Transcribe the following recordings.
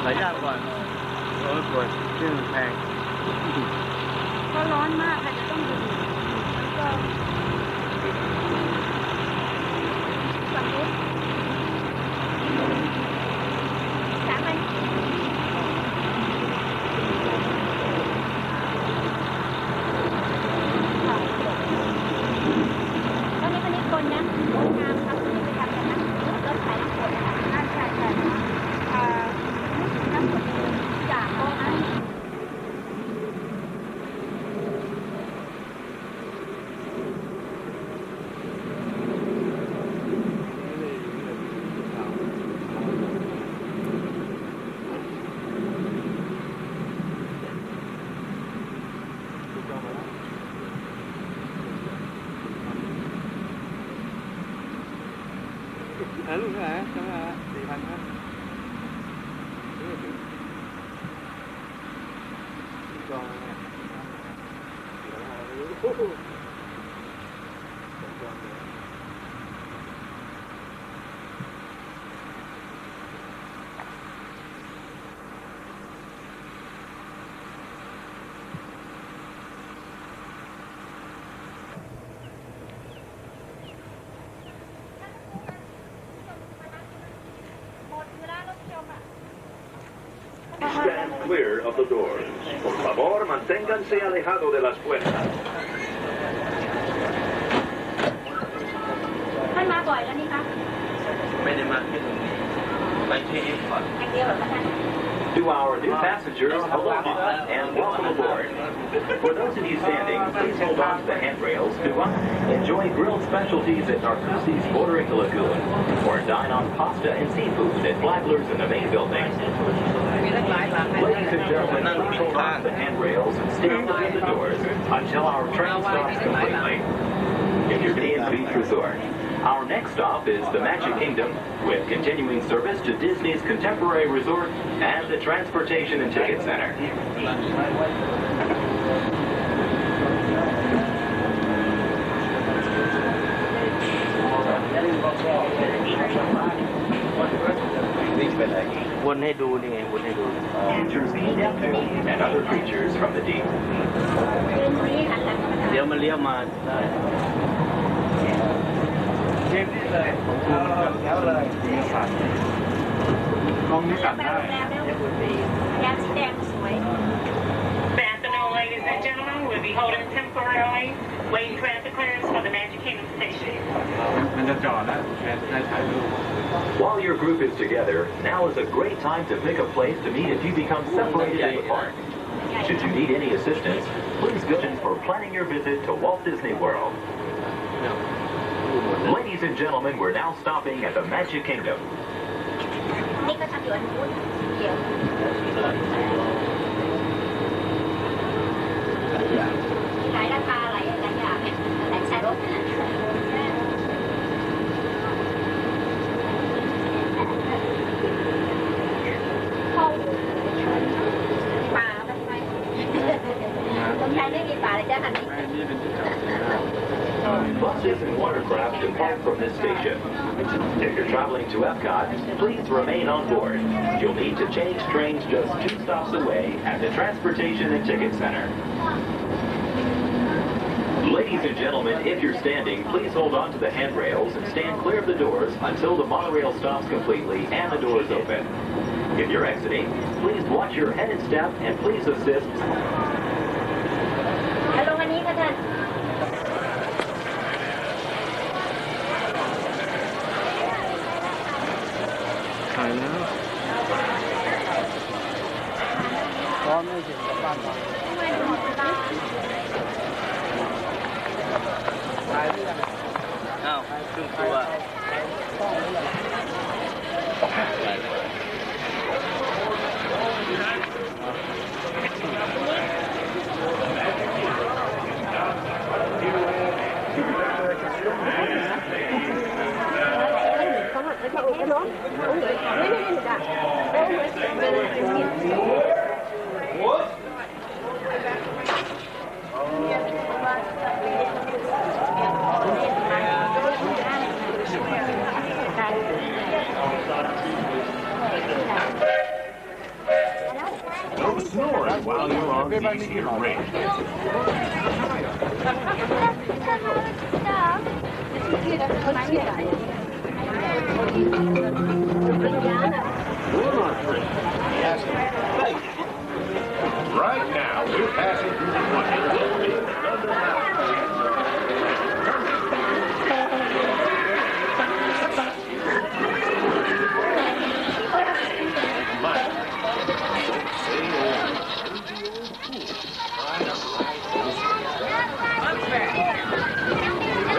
ายยากก่อนปวดเครื่องแพงก็ร้อนมากค่ะจะต้องดื่มก็สมมติ3 วันคนนี้คนนะงามครับคนนี้ไปทำกันนะรถขายน้ำฝนค่ะใช่น้ำฝนจากโต๊ะนั้นลูกเท่าไหร่จำได้ละ4,000ครับจองเนี่ยStand clear of the doors. Por favor, manténganse alejado de las puertas. ท่านมาบ่อยแล้วนี่คะไม่ได้มาที่ตรงนี้ไปที่นี่ก่อน อย่างเดียวเหรอคะท่าน To our new passengers, aloha and welcome aboard. For those of you standing, please hold on to the handrails to enjoy grilled specialties at Narcoossee's bordering the lagoon, or dine on pasta and seafood at Flagler's in the main building. Ladies and gentlemen, please hold on to the handrails and stand behind the doors until our train stops completely. If you're in Beach Resort, our next stop is the Magic Kingdom, with continuing service to Disney's Contemporary Resort and the Transportation and Ticket Center. Creatures came and other creatures from the deep. เดี๋ยวมันเลี้ยวมาได้เช่นนี้เลยแล้วเลยสั่นกล้องนี้สั่นได้ยามสีแดงสวย Good afternoon, ladies and gentlemen. We'll be holding temporarily waiting traffic clearance for the Magic Kingdom station. มันจะจอดแล้วให้ถ่ายรูป While your group is together, now is a great time to pick a place to meet if you become separated in the park. Should you need any assistance, please go for planning your visit to Walt Disney World. Ladies and gentlemen, we're now stopping at the Magic Kingdom. นี่ก็ทำอยู่อันนู้นเกี่ยวหลายราคาหลายอย่างหลายใช้รถป่าทำไมคนไทยไม่มีป่าเลยจ้ะคันนี้ Buses and watercraft depart from this station. If you're traveling to Epcot, please remain on board. You'll need to change trains just 2 stops away at the Transportation and Ticket Center. Ladies and gentlemen, if you're standing, please hold on to the handrails and stand clear of the doors until the monorail stops completely and the doors open. If you're exiting, please watch your head and step and please assist. ลงอันนี้ค่ะท่านถ่ายแล้วพร้อมไม่ถึงกับบ้านเราถ่ายหรือยังอ้าวครึ่งตัว while you're on these here ranches. Right now, we're passing through the foothills of the Thunder Mountains.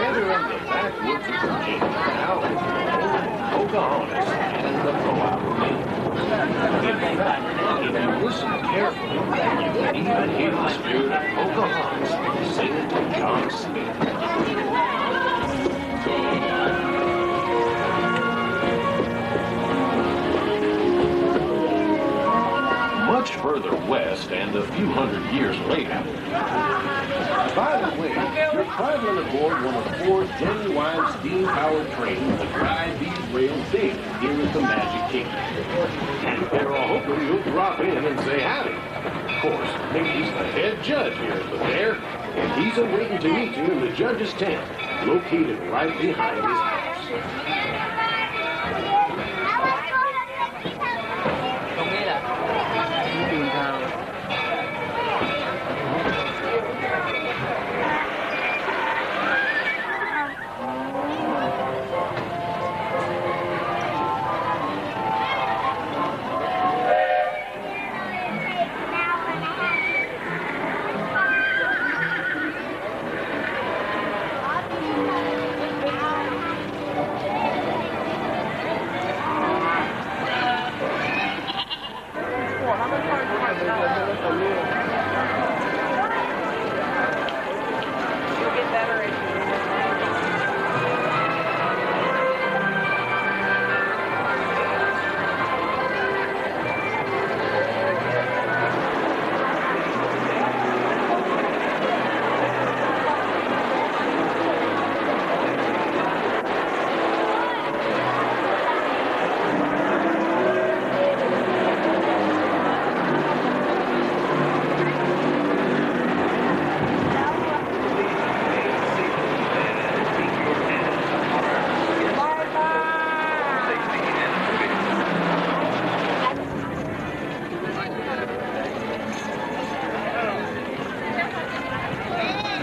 Rather in the backwoods of Virginia now is Pocahontas and the Moab Lake. If you listen carefully, you can even hear the spirit of Pocahontas singing to John Smith. Much further west and a few hundred years later. By the way, you're traveling aboard one of 4 genuine steam-powered trains that ride these rails daily here at the Magic Kingdom. And we're all hoping you'll drop in and say howdy. Of course, Mickey's the head judge here at the fair, and he's awaiting to meet you in the judge's tent, located right behind his house. ตรงนี้แหละที่ตีนทาง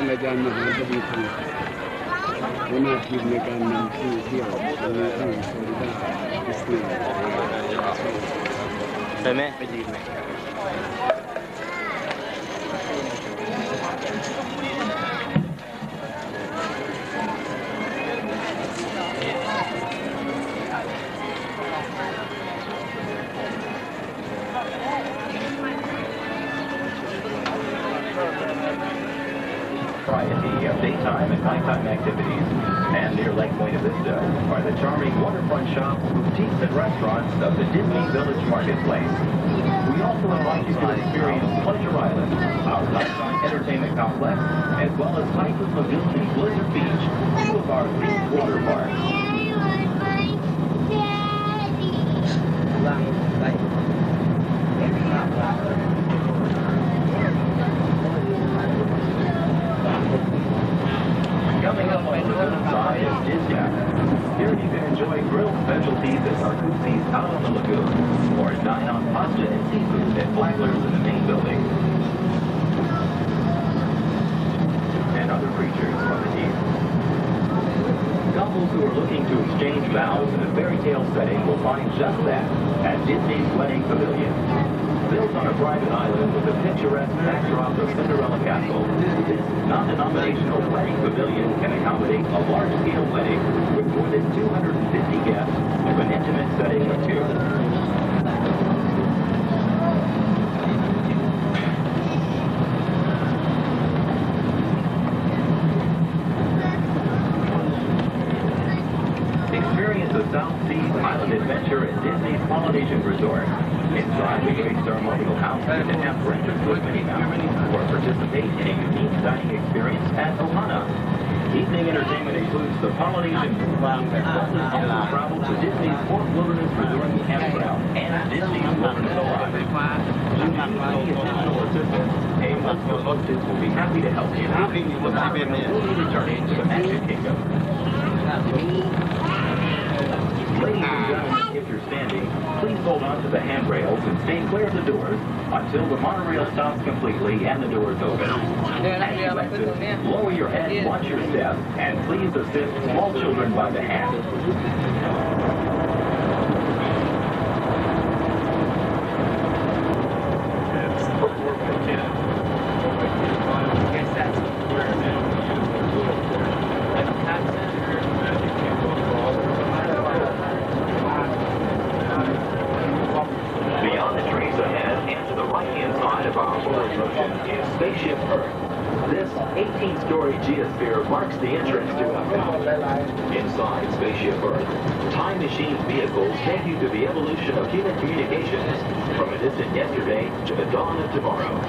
อาจารย์มหาบดีครูหัวหน้าทีมในการนำผู้เที่ยวไปที่ฟลอริดาดิสนีย์ไปไหมไปยืนไหมVariety of daytime and nighttime activities, and near Lake Buena Vista are the charming waterfront shops, boutiques, and restaurants of the Disney Village Marketplace. We also invite you to experience Pleasure Island, our nighttime entertainment complex, as well as Typhoon Lagoon and Blizzard Beach, 2 of our 3 water parks. Coming up on the lagoon side is Disney. Here you can enjoy grilled specialties at Narcoossee's out on the lagoon, or dine on pasta and seafood at Flagler's in the main building. And other creatures from the deep. Couples who are looking to exchange vows in a fairy tale setting will find just that at Disney's Wedding Pavilion. Built on a private island with a picturesque backdrop of Cinderella Castle, this non-denominational wedding pavilion can accommodate a large-scale wedding with more than 250 guests of an intimate setting of 2. Experience a South Seas Island adventure at Disney's Polynesian Resort. Inside the great ceremonial house, you can have breakfast with Minnie Mouse or participate in a unique dining experience at Ohana. Evening entertainment includes the Polynesian food lounge and buses also travel to Disney's Fort Wilderness Resort Campground and Disney's Wilderness Lodge. You can use any additional assistance, a husband will be happy to help you. We'll return to the Magic Kingdom. Ladies and gentlemen, if you're standing, please hold on to the handrails and stay clear of the doors until the monorail stops completely and the doors open. As you exit, lower your head, watch your step, and please assist small children by the hand. Spaceship Earth. This 18-story geosphere marks the entrance to Epcot. Inside Spaceship Earth, time machine vehicles take you to the evolution of human communications from a distant yesterday to the dawn of tomorrow.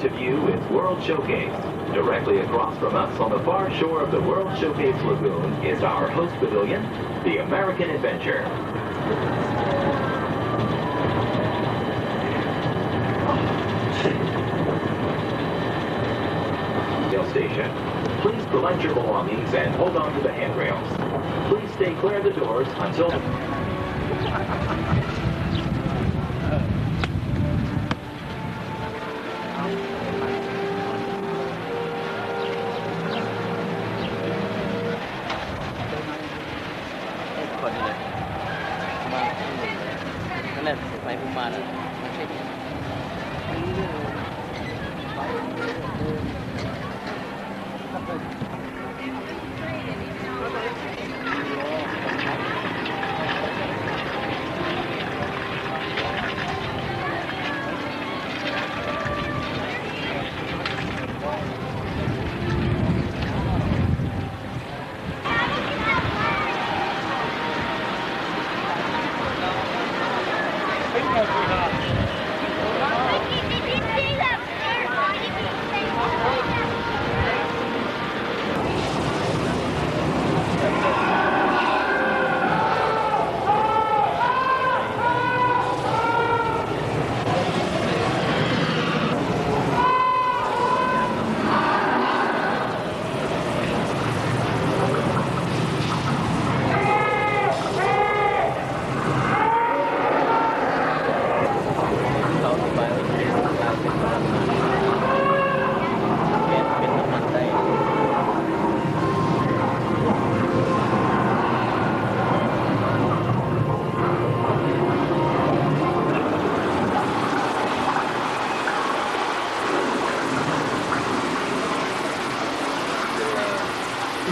To view is World Showcase. Directly across from us on the far shore of the World Showcase Lagoon is our host pavilion, the American Adventure. Station. Please collect your belongings and hold on to the handrails. Please stay clear of the doors until...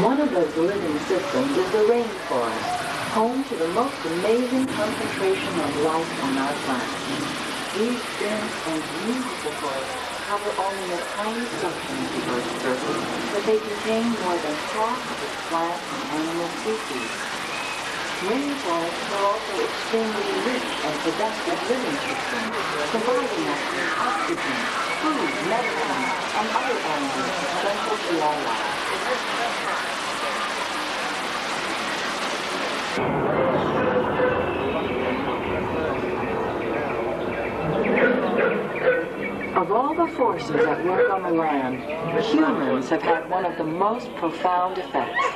One of those living systems is the rainforest, home to the most amazing concentration of life on our planet. These dense and beautiful forests cover only a tiny section of the Earth's surface, but they contain more than half of its plant and animal species. Rainforests are also extremely rich and productive living systems, providing us with oxygen, food, medicine, and other elements essential to our lives. Of all the forces at work on the land, humans have had one of the most profound effects.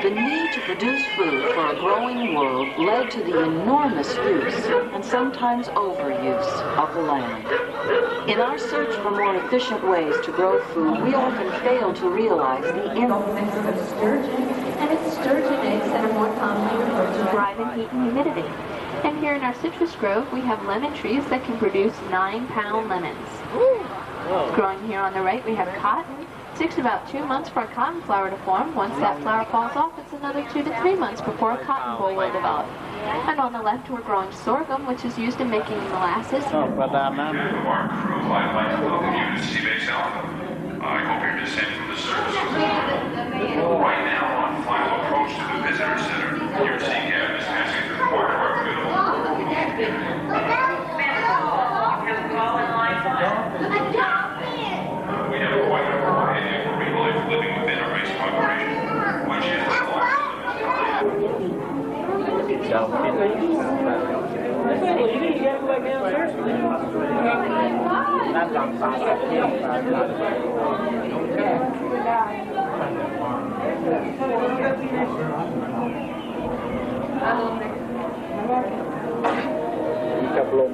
The need to produce food for a growing world led to the enormous use and sometimes overuse of the land. In our search for more efficient ways to grow food, we often fail to realize the Mix of sturgeon, and it's sturgeon eggs that are more commonly referred to thrive in heat and humidity. And here in our citrus grove, we have lemon trees that can produce 9-pound lemons. Growing here on the right, we have cotton. It takes about 2 months for a cotton flower to form. Once that flower falls off, it's another 2 to 3 months before a cotton boll will develop. And on the left, we're growing sorghum, which is used in making molasses. Our crew, I'd like to welcome you to Seabase Alpha. I hope you're descending from the surface. Right now, on final approach to the visitor center, your sea cabin is passing through the part of our field. We have quite a variety of marine life living within our race population, which is theจับลม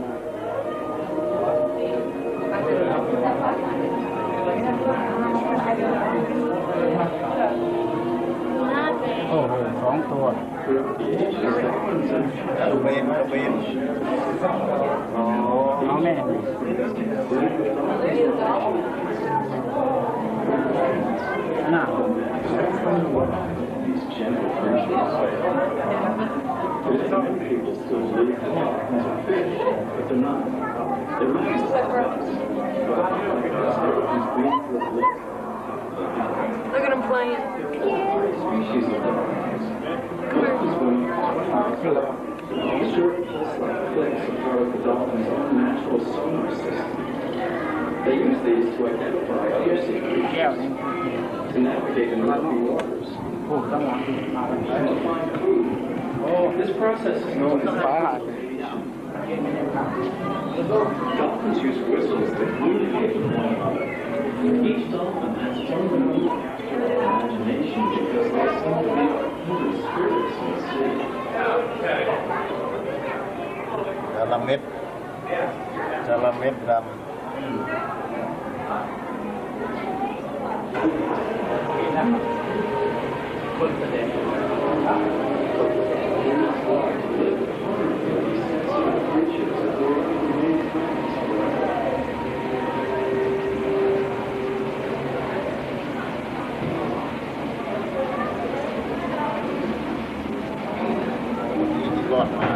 โอ้โห2 ตัวกระเบนน้องแม่น่าLook at him playing. They use these to identify other sea creatures, to navigate in rocky waters, and to find food. This process is known as echolocation. Dolphins use whistles to communicate with one another. Each dolphin has its own imagination because they seem to be human spirits in the sea. จระเม็ดดำรอดมา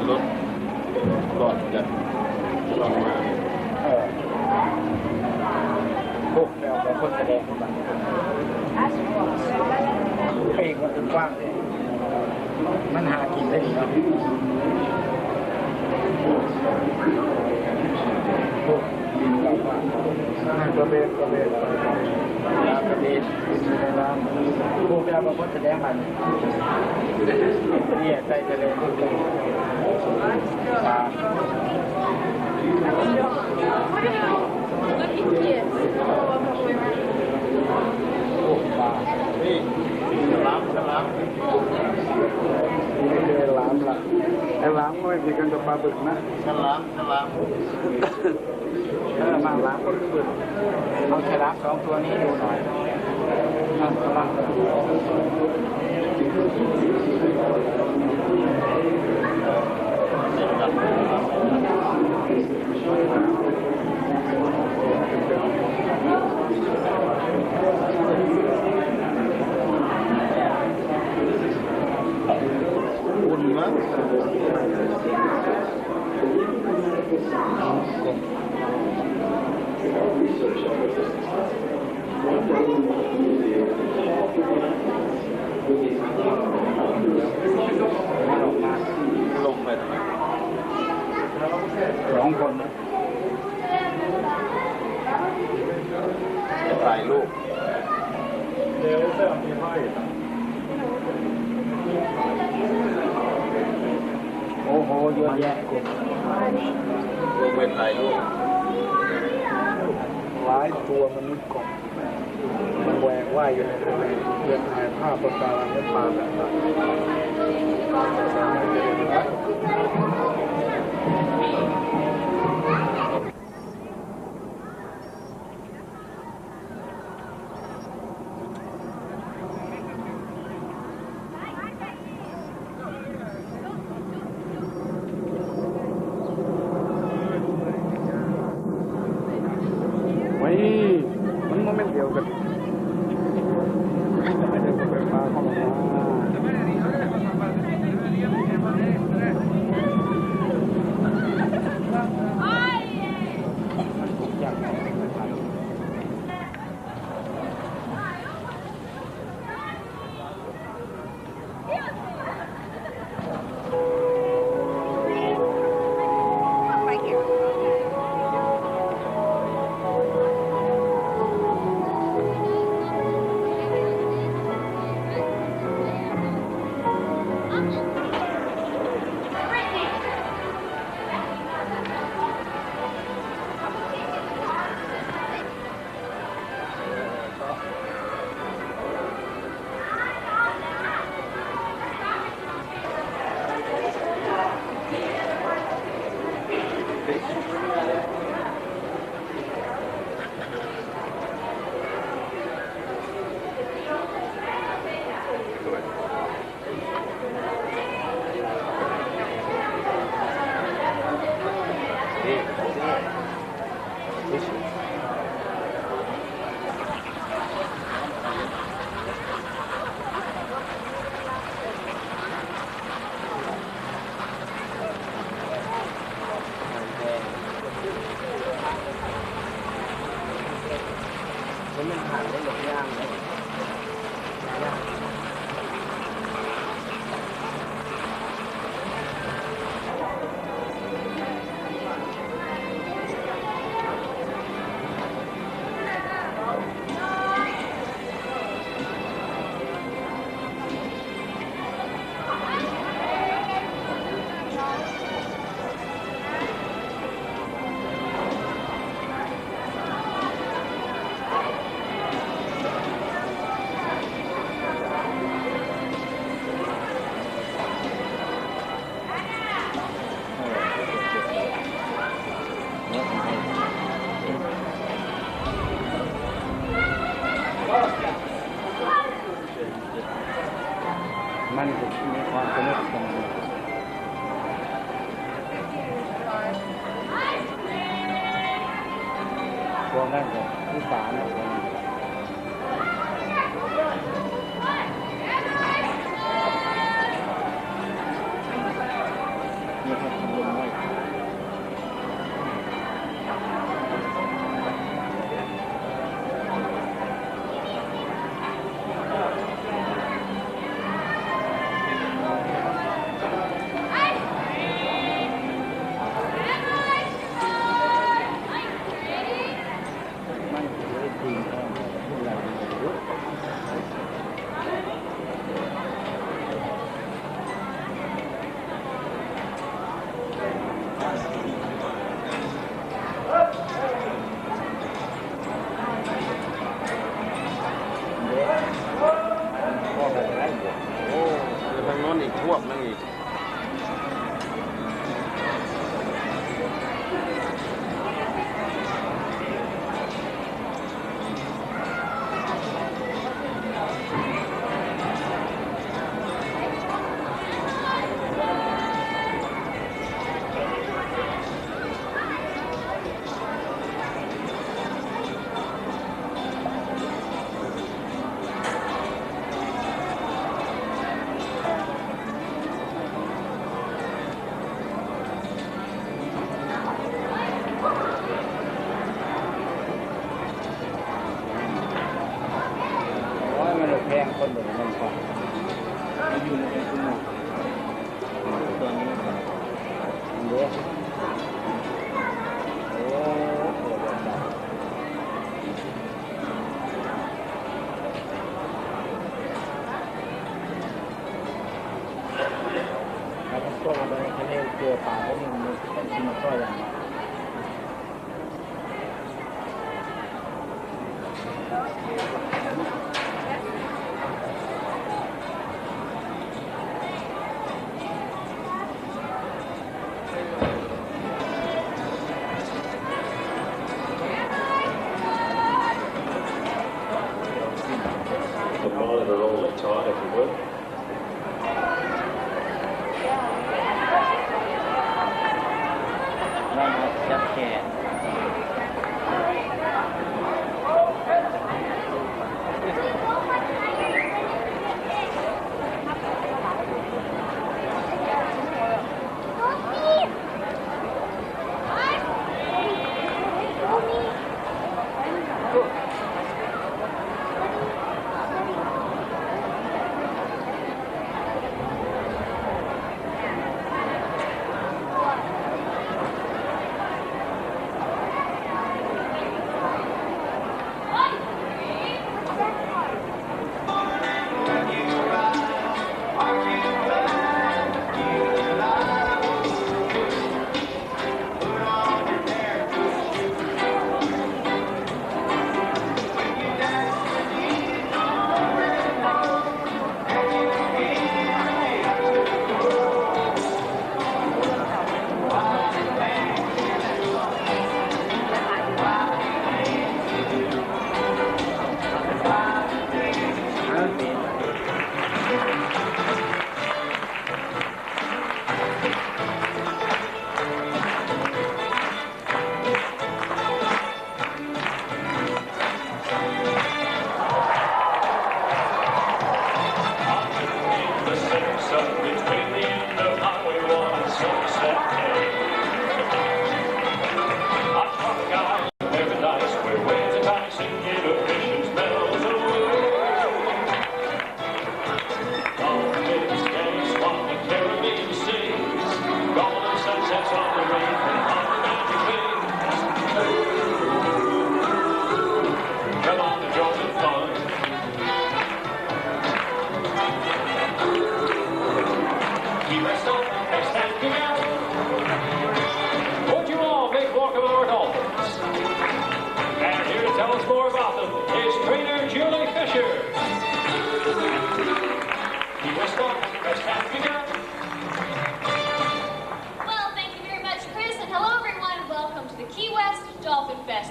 รถรอดกันรอดมาพวกแมวเป็นคนแสดงกันปีกมันกว้างมันหากินได้ดีครับพวกเราว่ากระเบนน้ำกระเบนน้ำพวกแมวเป็นคนแสดงมันเนี่ยใจจะเลยปลานี่ล้ำนี่คือล้ำละไอ้ล้ำไม่มีกันกับปลาบึกนะฉลามมาล้ำก็คือบึกเอาฉลาม2 ตัวนี้ดูหน่อยฉลามอุ่นมั้งลงไป2 คนถ่ายรูปเดี๋ยวจะมีให้โอ้โหเยอะแยะลงไปถ่ายรูปหลายตัวมนุษย์กบมันแหวกว่ายอยู่ในทะเลเพื่อถ่ายภาพปะการังและปลาต่างๆมันไม่เดียวกันไม่ได้ไปปลาเข้ามา ผมมันผ่านได้หลายอย่างเลยมันมีความสนุกสนานพวกนั้นก็ที่สามเลยนี่ครับลมน้อยพวกนั่นอีกแพงคนเดียวมันพออยู่ในสมุดตัวนี้เดี๋ยวโอ้โหแล้วก็ตัวอะไรเขาเรียกเกลือป่าเขาเนี่ยมันก็อย่างนี้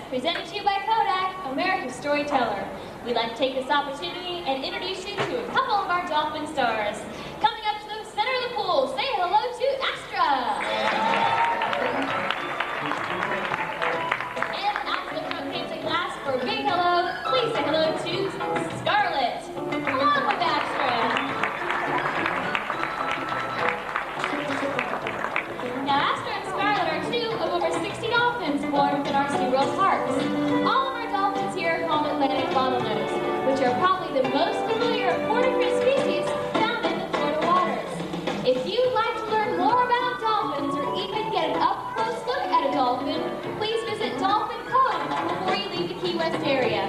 presented to you by Kodak, America's Storyteller. We'd like to take this opportunity and introduce you to a couple of our dolphin stars. Coming up to the center of the pool, say hello to Astra. And after the front painting glass for a big hello, please say hello to Scarlett, along with Astra. Now, Astra and Scarlett are two of over 60 dolphins born within our SeaWorld parks. All of our dolphins here are called Atlantic bottlenose, which are probably the most familiar aquatic species found in the Florida waters. If you'd like to learn more about dolphins or even get an up-close look at a dolphin, please visit Dolphin Cove before you leave the Key West area.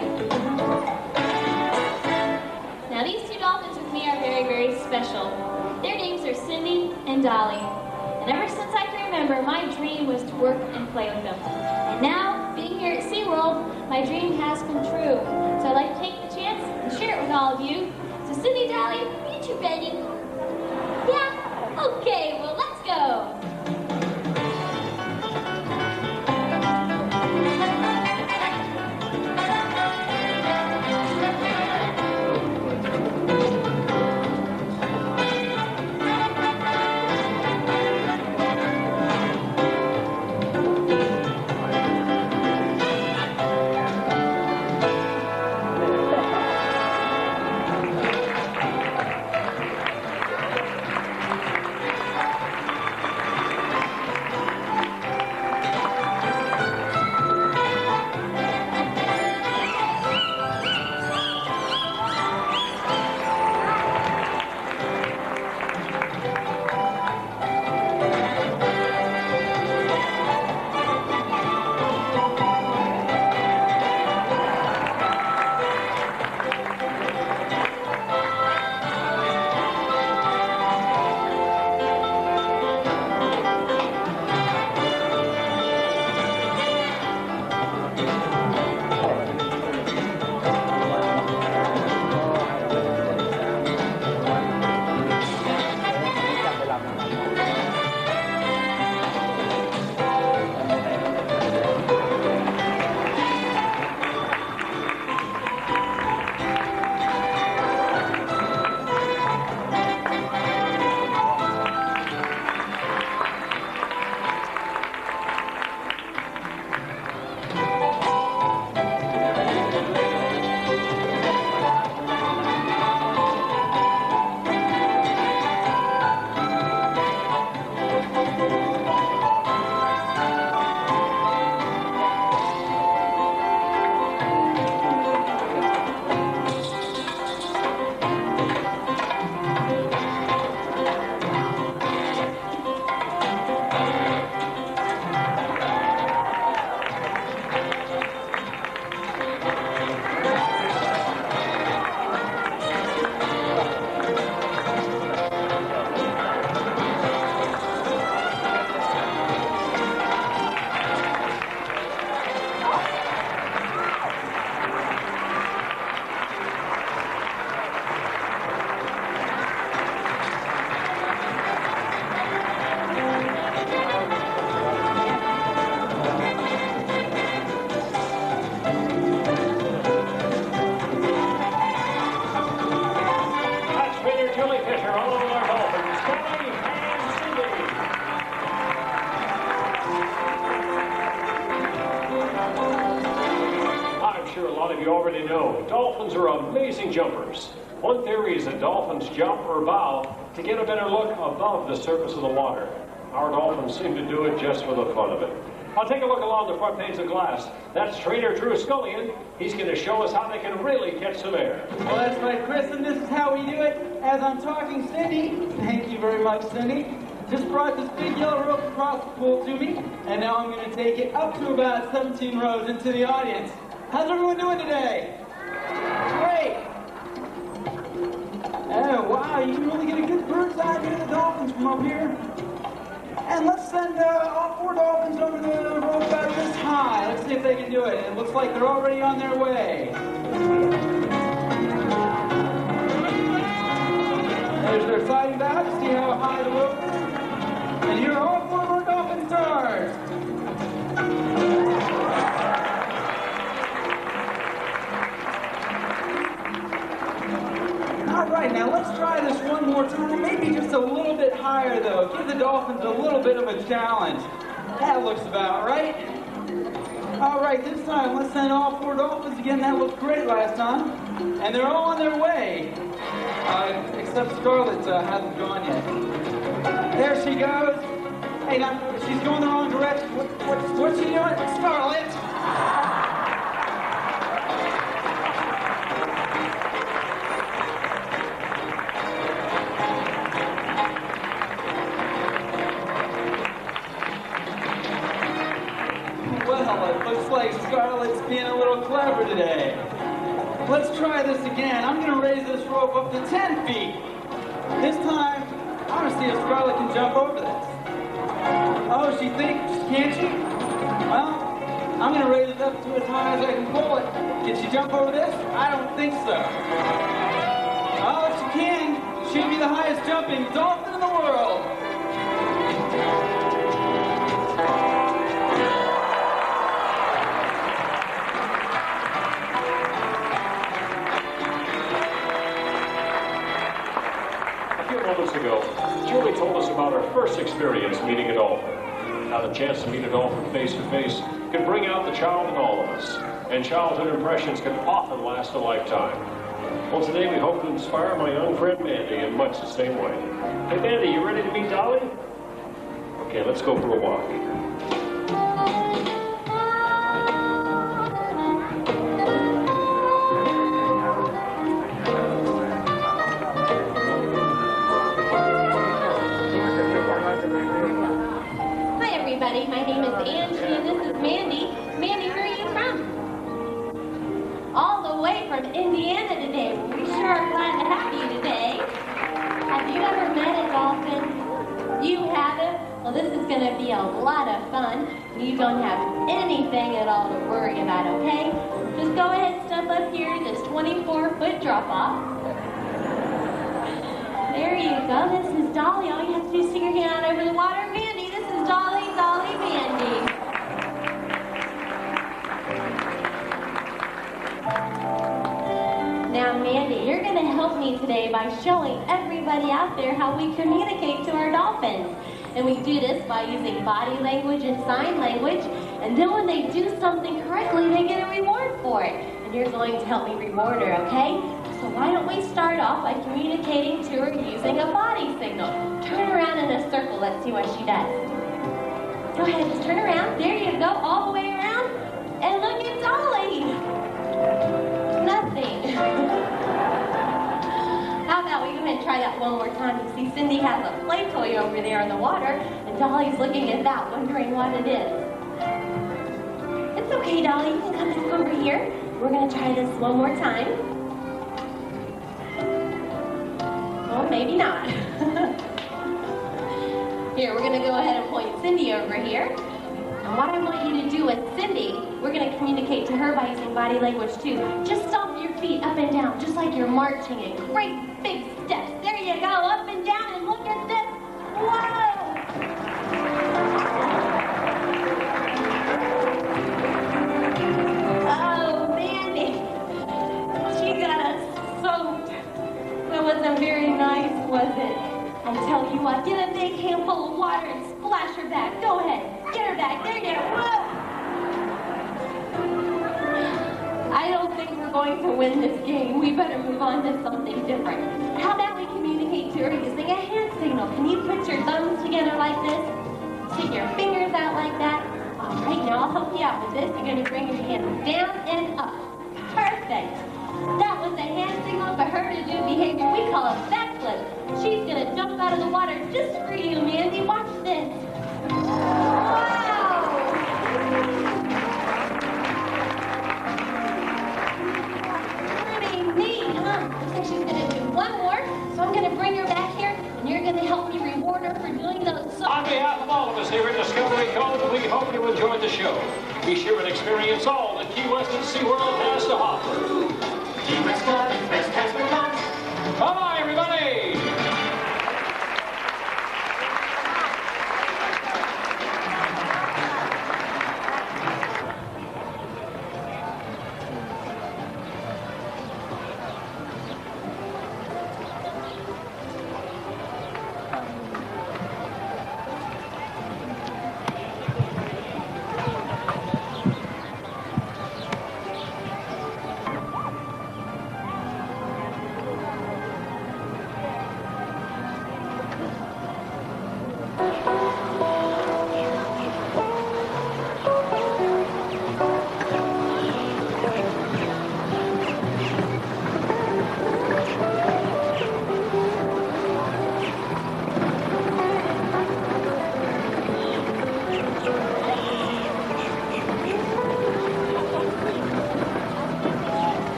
Now, these two dolphins with me are very, very special. Their names are Cindy and Dolly. And ever since I can remember, my dream was to work and play with them. And now, being here at SeaWorld, my dream has come true. So I'd like to take the chance and share it with all of you. So Cindy, Dolly, are you ready? Yeah? Okay, well, let's go. Dolphins are amazing jumpers. One theory is that dolphins jump or bow to get a better look above the surface of the water. Our dolphins seem to do it just for the fun of it. I'll take a look along the front page of glass. That's trainer Drew Scullion. He's going to show us how they can really catch some air. Well, that's right, Chris, and this is how we do it. As I'm talking, Cindy, thank you very much, Cindy, just brought this big yellow rope across the pool to me, and now I'm going to take it up to about 17 rows into the audience. How's everyone doing today? Great! Oh, wow, you can really get a good bird's eye view of the dolphins from up here. And let's send all 4 dolphins over the rope about this high. Let's see if they can do it. It looks like they're already on their way. There's their sighting back. See how high the rope is? And here are all 4 of our dolphin stars. though. Give the dolphins a little bit of a challenge. That looks about right. All right, this time let's send all 4 dolphins again. That looked great last time. And they're all on their way. Except Scarlett hasn't gone yet. There she goes. Hey, now, she's going the wrong direction. What's she doing? Scarlett! Well, it looks like Scarlett's being a little clever today. Let's try this again. I'm going to raise this rope up to 10 feet. This time, I want to see if Scarlett can jump over this. Oh, she thinks, can't she? Well, I'm going to raise it up to as high as I can pull it. Can she jump over this? I don't think so. Oh, if she can, she'll be the highest jumping dolphin in the world. Moments ago, Julie told us about her first experience meeting a dolphin. Now, the chance to meet a dolphin face to face can bring out the child in all of us, and childhood impressions can often last a lifetime. Well, today we hope to inspire my young friend Mandy in much the same way. Hey, Mandy, you ready to meet Dolly? Okay, let's go for a walk. My name is Angie, and this is Mandy. Mandy, where are you from? All the way from Indiana today. We sure are glad to have you today. Have you ever met a dolphin? You haven't? Well, this is going to be a lot of fun. You don't have anything at all to worry about, okay? Just go ahead and step up here to this 24-foot drop-off. There you go. This is Dolly. All you have to do is stick your hand out over the water. Mandy, this is Dolly, Dolly, Mandy. Now, Mandy, you're going to help me today by showing everybody out there how we communicate to our dolphins. And we do this by using body language and sign language. And then when they do something correctly, they get a reward for it. And you're going to help me reward her, okay? So why don't we start off by communicating to her using a body signal. Turn around in a circle. Let's see what she does. Go ahead, just turn around. There you go, all the way around. And look at Dolly. Nothing. How about we go ahead and try that one more time? You see Cindy has a play toy over there in the water, and Dolly's looking at that, wondering what it is. It's okay, Dolly. You can come back over here. We're going to try this one more time. Well, maybe not. Here, we're going to go ahead and point Cindy over here. And what I want you to do with Cindy, we're going to communicate to her by using body language too. Just stomp your feet up and down, just like you're marching in great big steps. There you go, up and down, and look at this. Whoa! Oh, Mandy, she got us soaked. That wasn't very nice, was it? I tell you what, get a big handful of water and splash her back. Go ahead. Get her back. There you go. Whoa! I don't think we're going to win this game. We better move on to something different. How about we communicate to her using a hand signal? Can you put your thumbs together like this? Stick your fingers out like that? All right, now I'll help you out with this. You're going to bring your hands down and up. Perfect. That was a hand signal for her to do behavior we call a backflip. She's going to jump out of the water just for you, Mandy. Watch this. Wow! Pretty neat, huh? Looks like she's going to do one more. So I'm going to bring her back here, and you're going to help me reward her for doing those. On behalf of all of us here at Discovery Cove, we hope you enjoyed the show. Be sure and experience all that Key West and SeaWorld has to offer. Key West Club, best times for fun. Bye-bye, everybody!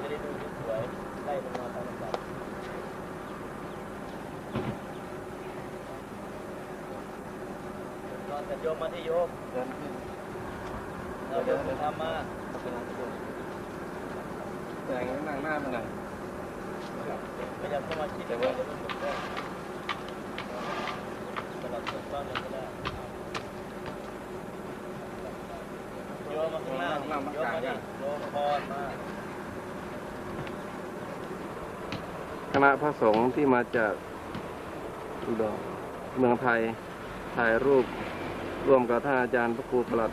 จะได้ดูสวยไล่ลงมาตามลำดับตอนแต่โยมมาที่โยมเดินขึ้นเราเดินทำมาแต่งนั่งหน้ามันหน่อยพยายามเข้ามาคิดแต่ว่าจะต้องถูกต้องสลับถูกต้องเลยก็ได้โยมมาข้างหน้าโยมมาดิโยมพรมาคณะพระสงฆ์ที่มาจากอุดรเมืองไทยถ่ายรูปร่วมกับท่านอาจารย์พระครูประหลัด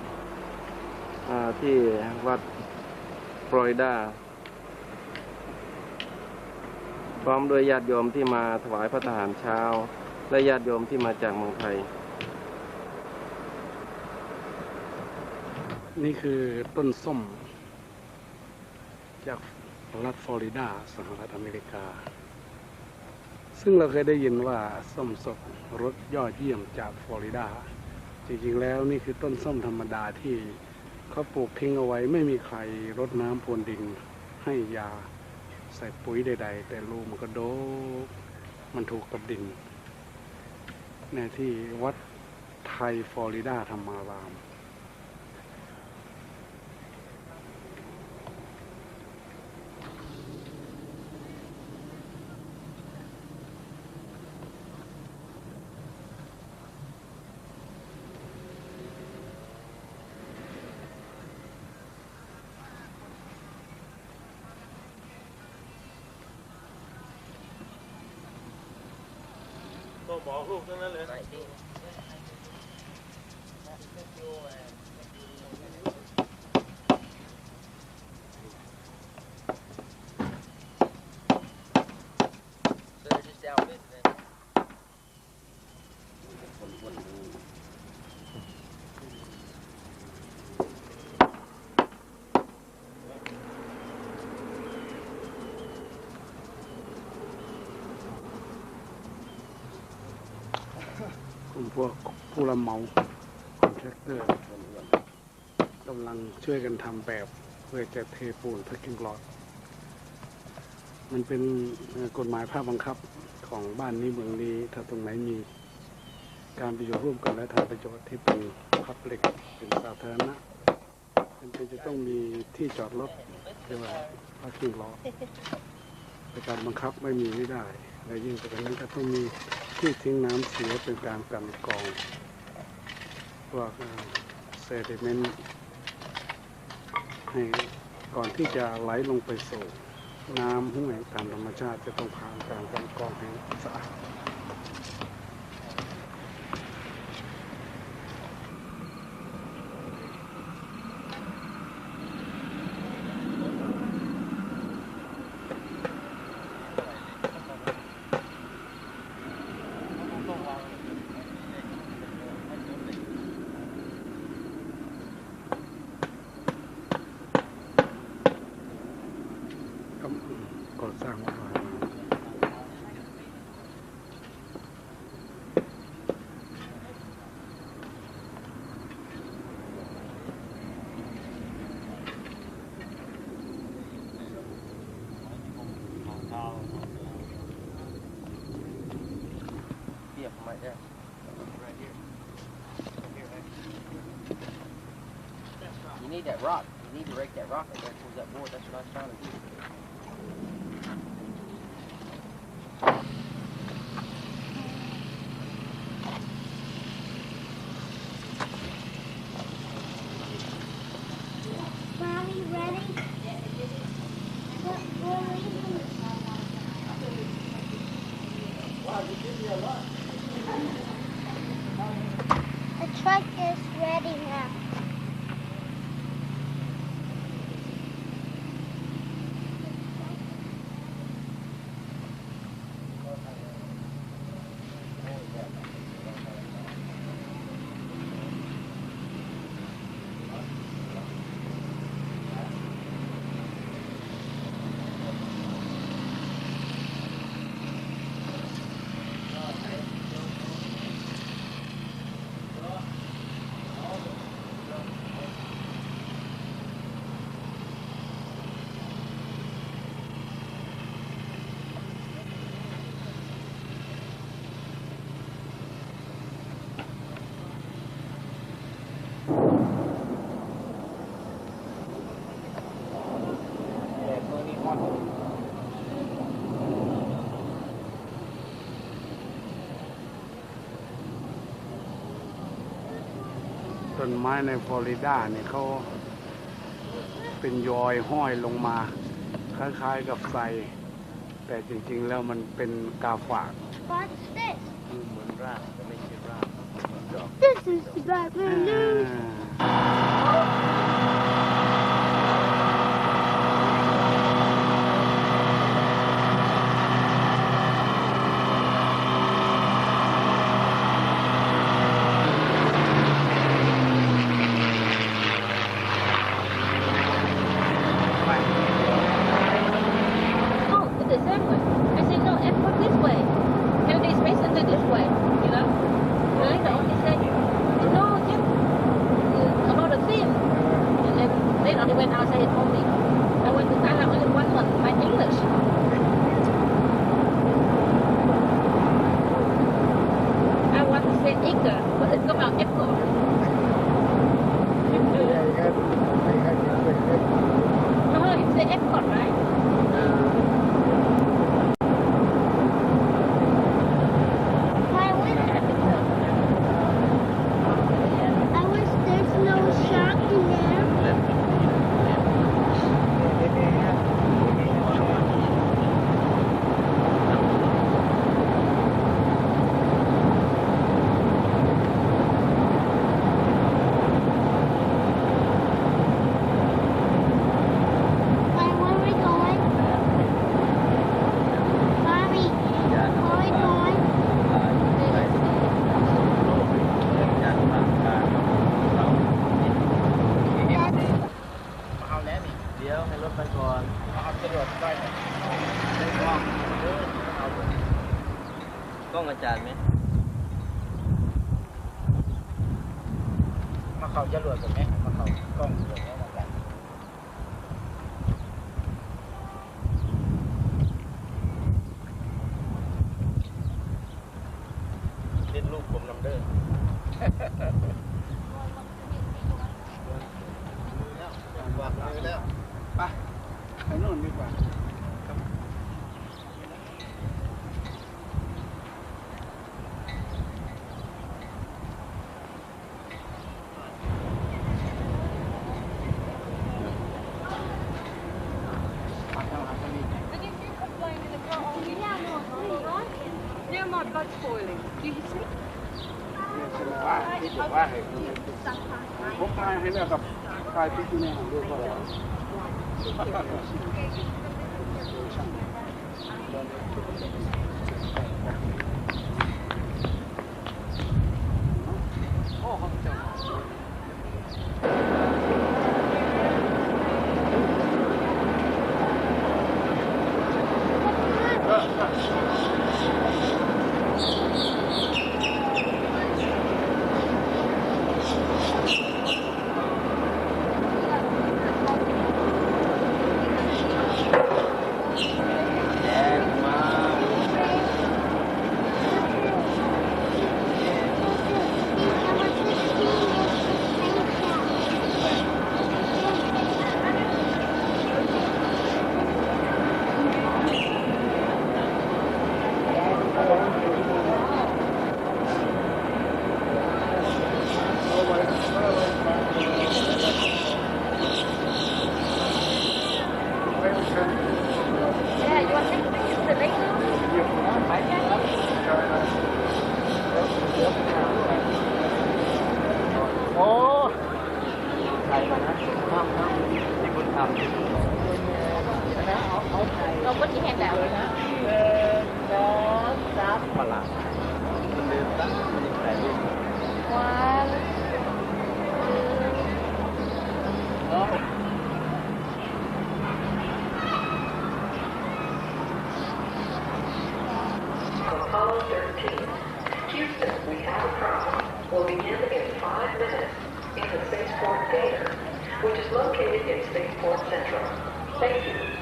ที่วัดฟลอริดาพร้อมด้วยญาติโยมที่มาถวายพระทหารเช้าและญาติโยมที่มาจากเมืองไทยนี่คือต้นส้มจากรัฐฟลอริดาสหรัฐอเมริกาซึ่งเราเคยได้ยินว่าส้มสดรสยอดเยี่ยมจากฟลอริดาจริงๆแล้วนี่คือต้นส้มธรรมดาที่เขาปลูกทิ้งเอาไว้ไม่มีใครรดน้ำพรวนดินให้ยาใส่ปุ๋ยใดๆแต่ลูกมันก็โดกมันถูกกับดินในที่วัดไทยฟลอริดาธรรมารามตัวบอกลูกทั้งนั้นเลย พวกผู้รับเหมาคอนแทคเตอร์กำลังช่วยกันทำแบบเพื่อจะเทปูนพาร์กิ้งล็อตมันเป็นกฎหมายภาคบังคับของบ้านนี้เมืองนี้ถ้าตรงไหนมีการประโยชน์ร่วมกันและทางประโยชน์ที่เป็นพับลิกเป็นสาธารณะมันจะต้องมีที่จอดรถเรียกว่าพาร์กิ้งล็อตในการบังคับไม่มีไม่ได้และยิ่งไปกว่านั้นก็ต้องมีที่ทิ้งน้ำเสียเป็นการกันกรองพวกเซดิเมนต์ให้ก่อนที่จะไหลลงไปสู่น้ำห้วยตามธรรมชาติจะต้องผ่านการกันกรองให้สะอาดก่อสร้างวัดวาเทียบมาเนี่ย You need that rock. You need to rake that rock and then pull that board. That's what I was trying to do. Mommy, ready? The truck is ready now. ต้นไม้ในฟลอริดาเนี่ยเขาเป็นยอยห้อยลงมาคล้ายๆกับไทรแต่จริงๆแล้วมันเป็นกาฝาก What's this? เหมือนรากแต่ไม่ใช่ราก This is the Batman news. กล้องอาจารย์ไหมมาเขาจะรวดกันไหมมาเขากล้องรวดไหมอาจารย์เล่นลูกผมนำเด้อวางมือแล้วไปนู่นดีกว่าผมทายให้เลือกกับทายที่นี่ด้วยก็แล้วโอ้เขาจะเราก็ที่แห่งแล้วนะประหลาดมันเดินตั้งมันยังแต่ลูกว้าว Apollo 13. Houston, we have a problem. Will begin in 5 minutes in the Spaceport Theater, which is located in Spaceport Central. Thank you.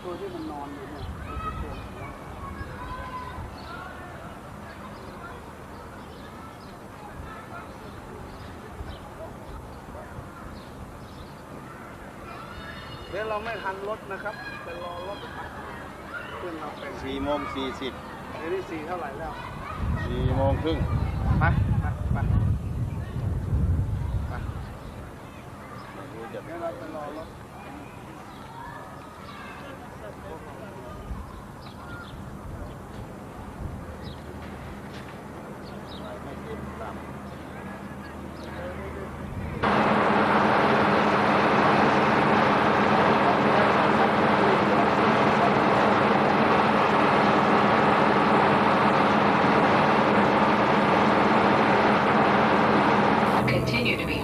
ตัวที่มันนอนอยู่เนี่ยเดี๋ยวเราไม่ทันรถนะครับไปรอรถขึ้นเราไป4:40เดี๋ยวนี้4เท่าไหร่แล้ว4:30ไปเดี๋ยวเราไปรอรถ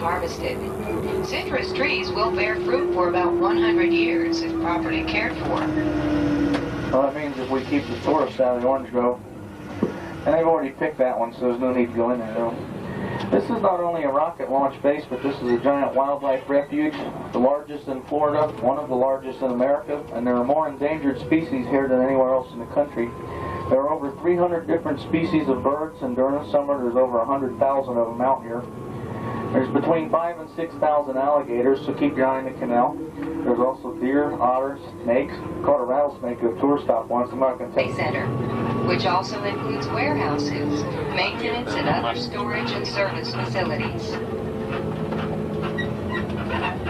harvested. Citrus trees will bear fruit for about 100 years if properly cared for. Well, that means if we keep the tourists out of the orange grove, and they've already picked that one, so there's no need to go in there though. This is not only a rocket launch base, but this is a giant wildlife refuge, the largest in Florida, one of the largest in America, and there are more endangered species here than anywhere else in the country. There are over 300 different species of birds, and during the summer there's over 100,000 of them out here. There's between 5,000 and 6,000 alligators, so keep your eye on the canal. There's also deer, otters, snakes. Caught a rattlesnake at a tour stop once. I'm not going to tell you. Center, which also includes warehouses, maintenance, and other storage and service facilities.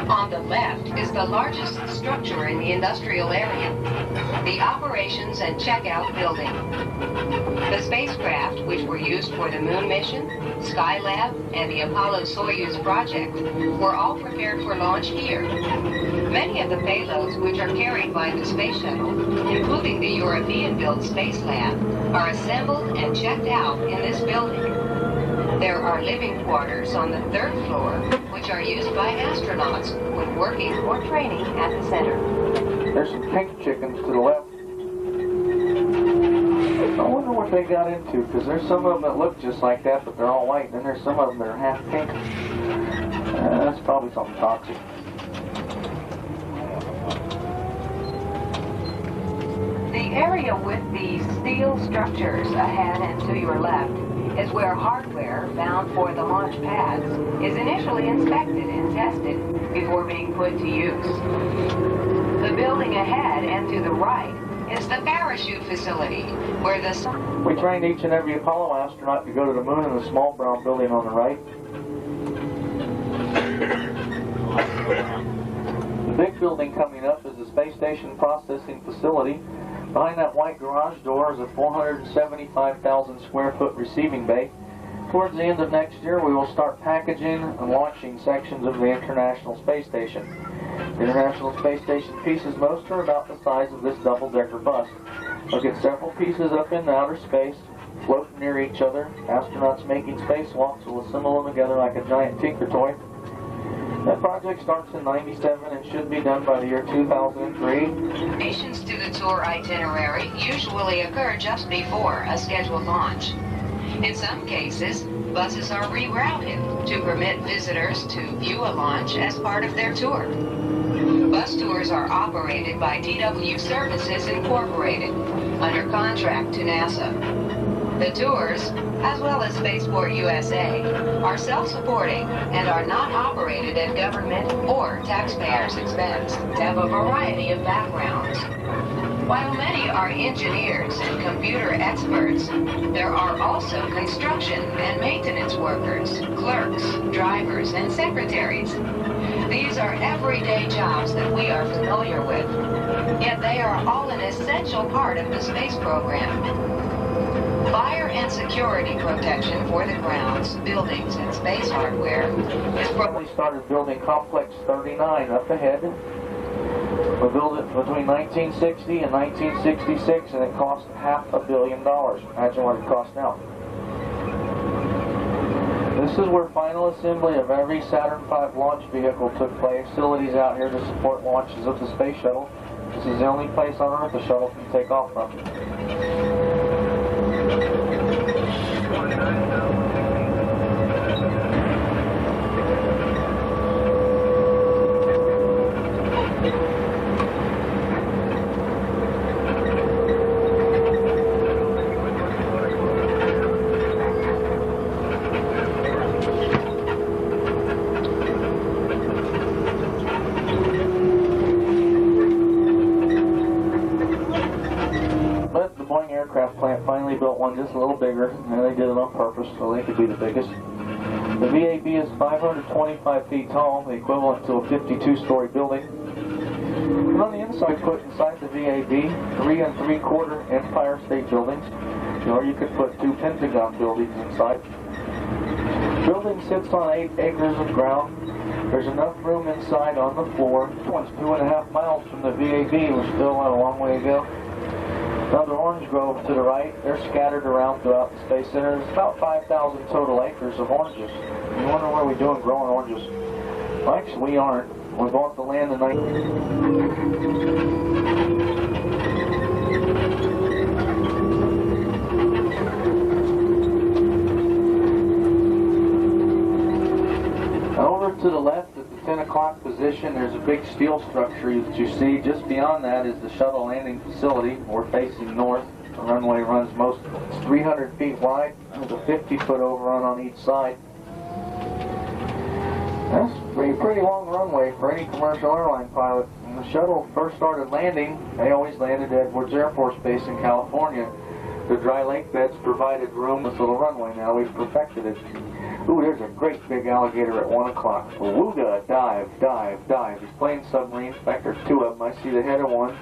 On the left is the largest structure in the industrial area, the Operations and Checkout Building. The spacecraft, which were used for the Moon mission, Skylab, and the Apollo-Soyuz project, were all prepared for launch here. Many of the payloads which are carried by the space shuttle, including the European-built Space Lab, are assembled and checked out in this building. There are living quarters on the 3rd floor, which are used by astronauts when working or training at the center. There's some pink chickens to the left. I wonder what they got into, because there's some of them that look just like that, but they're all white, and then there's some of them that are half pink. That's probably something toxic. The area with the steel structures ahead and to your left is where hardware bound for the launch pads is initially inspected and tested before being put to use. The building ahead and to the right is the parachute facility where the sun... We trained each and every Apollo astronaut to go to the moon in the small brown building on the right. The big building coming up is the space station processing facility. Behind that white garage door is a 475,000 square foot receiving bay. Towards the end of next year, we will start packaging and launching sections of the International Space Station. The International Space Station pieces, most are about the size of this double-decker bus. We'll get several pieces up in outer space, floating near each other. Astronauts making spacewalks will assemble them together like a giant tinker toy. That project starts in '97 and should be done by the year 2003. Donations to the tour itinerary usually occur just before a scheduled launch. In some cases, buses are rerouted to permit visitors to view a launch as part of their tour. Bus tours are operated by DW Services Incorporated under contract to NASA. The tours, as well as Spaceport USA, are self-supporting and are not operated at government or taxpayers' expense, have a variety of backgrounds. While many are engineers and computer experts, there are also construction and maintenance workers, clerks, drivers, and secretaries. These are everyday jobs that we are familiar with, yet they are all an essential part of the space program. Fire and security protection for the grounds, buildings, and space hardware is We started building Complex 39 up ahead. We built it between 1960 and 1966, and it cost $500 million. Imagine what it costs now. This is where final assembly of every Saturn V launch vehicle took place. Facilities out here to support launches of the space shuttle. This is the only place on Earth the shuttle can take off from. Finally built one just a little bigger, and they did it on purpose so they could be the biggest. The VAB is 525 feet tall, the equivalent to a 52-story building. And on the inside, put inside the VAB 3 3/4 Empire State Buildings, or you could put 2 Pentagon buildings inside. The building sits on 8 acres of ground. There's enough room inside on the floor. This one's 2.5 miles from the VAB. We're still a long way to go. Another orange grove to the right. They're scattered around throughout the Space Center. There's about 5,000 total acres of oranges. You wonder what we're doing growing oranges. Well, actually, we aren't. We bought the land in Over to the left at the 10 o'clock position, there's a big steel structure that you see. Just beyond that is the shuttle landing facility. We're facing north. The runway runs it's 300 feet wide. There's a 50-foot overrun on each side. That's a pretty long runway for any commercial airline pilot. When the shuttle first started landing, they always landed at Edwards Air Force Base in California. The dry lake beds provided room with a little runway. Now we've perfected it. Ooh, there's a great big alligator at 1 o'clock. Wooga, dive, dive, dive. He's playing submarines. In fact, there's 2 of them. I see the head of one.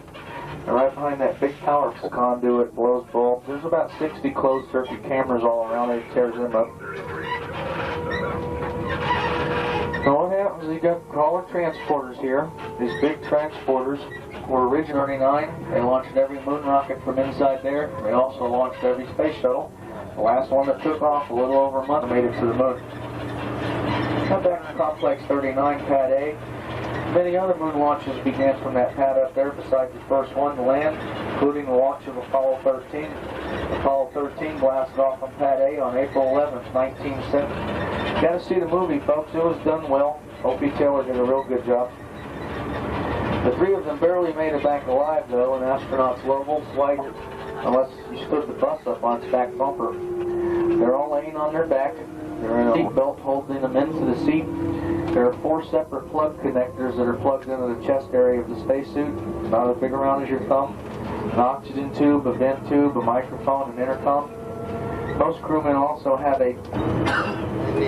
And right behind that big power conduit blows bulbs. There's about 60 closed-circuit cameras all around. It tears them up. So what happens is you got crawler transporters here. These big transporters were originally 9. They launched every moon rocket from inside there. They also launched every space shuttle. The last one that took off a little over a month made it to the moon. Now back to Complex 39, Pad A. Many other moon launches began from that pad up there besides the first one to land, including the launch of Apollo 13. Apollo 13 blasted off on Pad A on April 11th, 1970. Got to see the movie, folks. It was done well. Opie Taylor did a real good job. The 3 of them barely made it back alive, though, and astronauts Lovell, White, unless you stood the bus up on its back bumper. They're all laying on their back. They're in a seat belt holding them into the seat. There are 4 separate plug connectors that are plugged into the chest area of the spacesuit, about as big around as your thumb. An oxygen tube, a vent tube, a microphone, an intercom. Most crewmen also have a...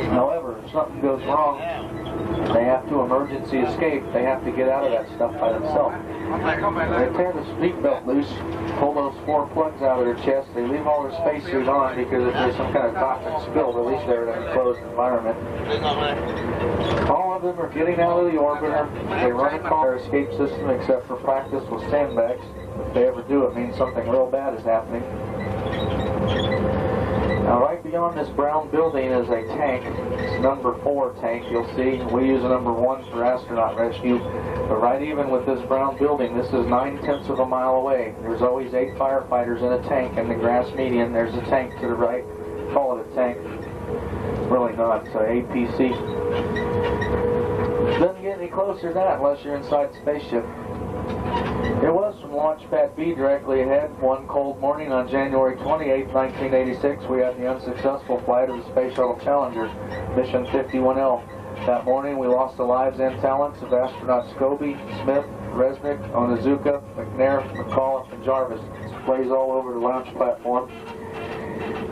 However, if something goes wrong, They have to emergency escape. They have to get out of that stuff by themselves. They tear the seatbelt loose, pull those 4 plugs out of their chest. They leave all their spacesuit on because if there's some kind of toxic spill, at least they're in an enclosed environment. All of them are getting out of the orbiter. They run a car escape system except for practice with sandbags. If they ever do, it means something real bad is happening. Now right beyond this brown building is a tank. It's number 4 tank, you'll see. We use a number 1 for astronaut rescue. But right even with this brown building, this is 9/10 of a mile away. There's always 8 firefighters in a tank in the grass median. There's a tank to the right. Call it a tank. Really not. It's an APC. Doesn't get any closer to that unless you're inside the spaceship. It was from Launch Pad B directly ahead. One cold morning on January 28, 1986, we had the unsuccessful flight of the Space Shuttle Challenger, Mission 51L. That morning, we lost the lives and talents of astronauts Scobie, Smith, Resnick, Onizuka, McNair, McAuliffe, and Jarvis. Plays all over the launch platform.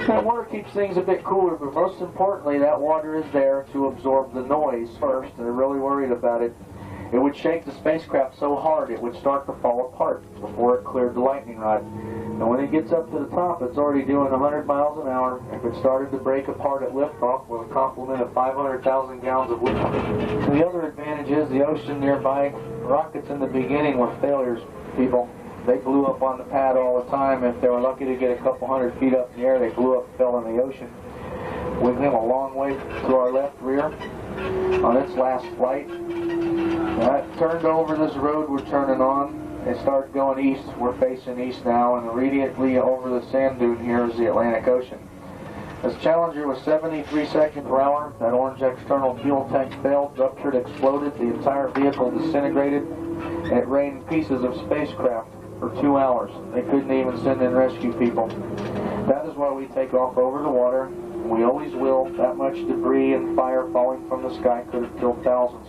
That water keeps things a bit cooler, but most importantly, that water is there to absorb the noise first, and they're really worried about it. It would shake the spacecraft so hard it would start to fall apart before it cleared the lightning rod. And when it gets up to the top, it's already doing 100 miles an hour. If it started to break apart at liftoff with a complement of 500,000 gallons of liquid. The other advantage is the ocean nearby. Rockets in the beginning were failures, people. They blew up on the pad all the time. If they were lucky to get a couple 100 feet up in the air, they blew up and fell in the ocean. We came a long way to our left rear on its last flight. That turned over this road we're turning on. It started going east. We're facing east now, and immediately over the sand dune here is the Atlantic Ocean. This Challenger was 73 seconds per hour. That orange external fuel tank failed, ruptured, exploded. The entire vehicle disintegrated, and it rained pieces of spacecraft for 2 hours. They couldn't even send in rescue people. That is why we take off over the water. We always will. That much debris and fire falling from the sky could have killed thousands.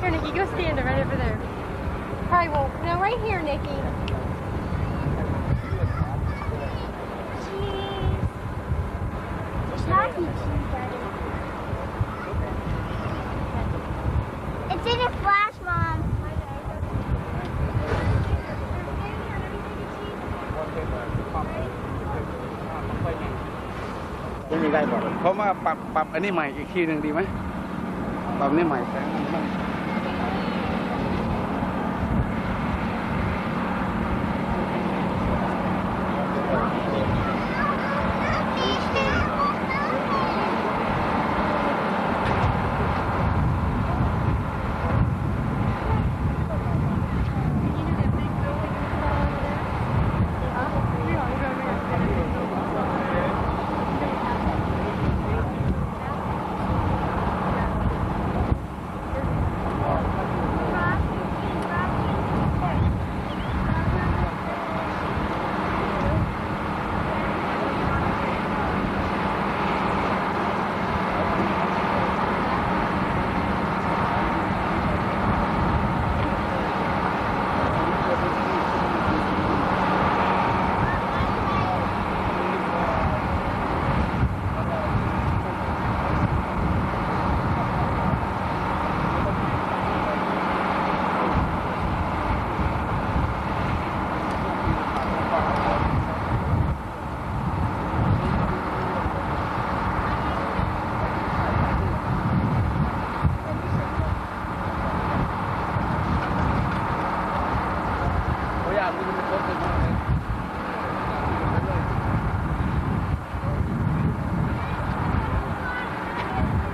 Here, Nikki, go stand right over there. Probably won't. No, right here, Nikki. need a flash, Mom. ไม่มีได้บอกเพราะว่าปรับอันนี้ใหม่อีกทีหนึ่งดีไหมปรับนี่ใหม่แสง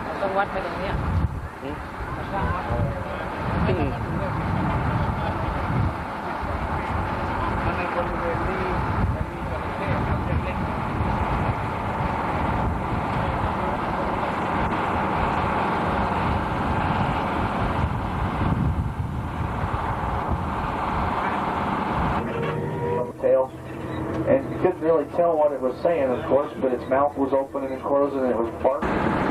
มันต้องวัดไปตรงนี้มันในบริเวณที่มันมีจระเข้ครับเล็กๆAnd you couldn't really tell what it was saying, of course, but its mouth was opening and closing and it was barking.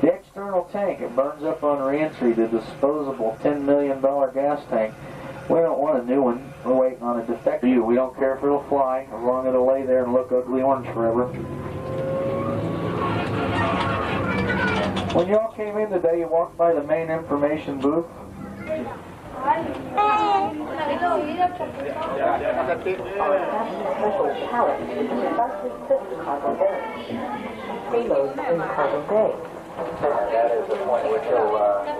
The external tank, it burns up on re-entry, the disposable $10 million gas tank. We don't want a new one. We're waiting on a defective. We don't care if it'll fly, as long as it'll lay there and look ugly orange forever. When y'all came in today, you walked by the main information booth. payloads in Carbon Bay. That is the point which will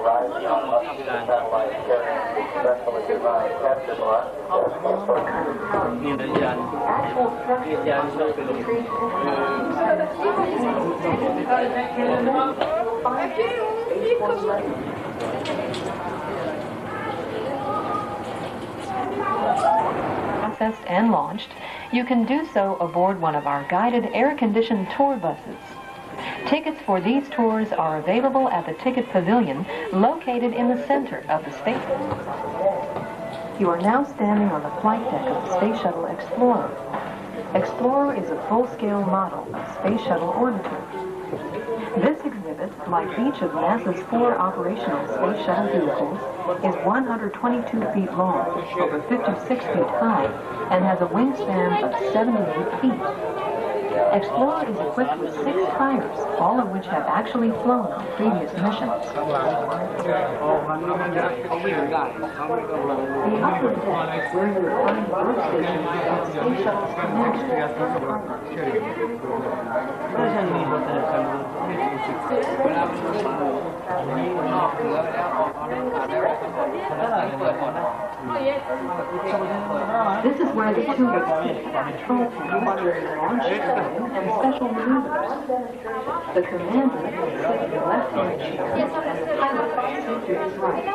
rise on up to the satellite carrying successfully designed capture block. The actual structure of the tree processed and launched, you can do so aboard one of our guided air-conditioned tour buses. Tickets for these tours are available at the ticket pavilion located in the center of the space. You are now standing on the flight deck of the Space Shuttle Explorer. Explorer is a full-scale model of Space Shuttle Orbiter. This exhibit, like each of NASA's 4 operational Space Shuttle vehicles, is 122 feet long, over 56 feet high, and has a wingspan of 78 feet. Explorer is equipped with 6 tires, all of which have actually flown on previous missions. The upper deck is where you will find workstations at Space Shuttle's This is where the two control launch and special maneuvers. The commander sits in the left-hand chair and the pilot sits to his right.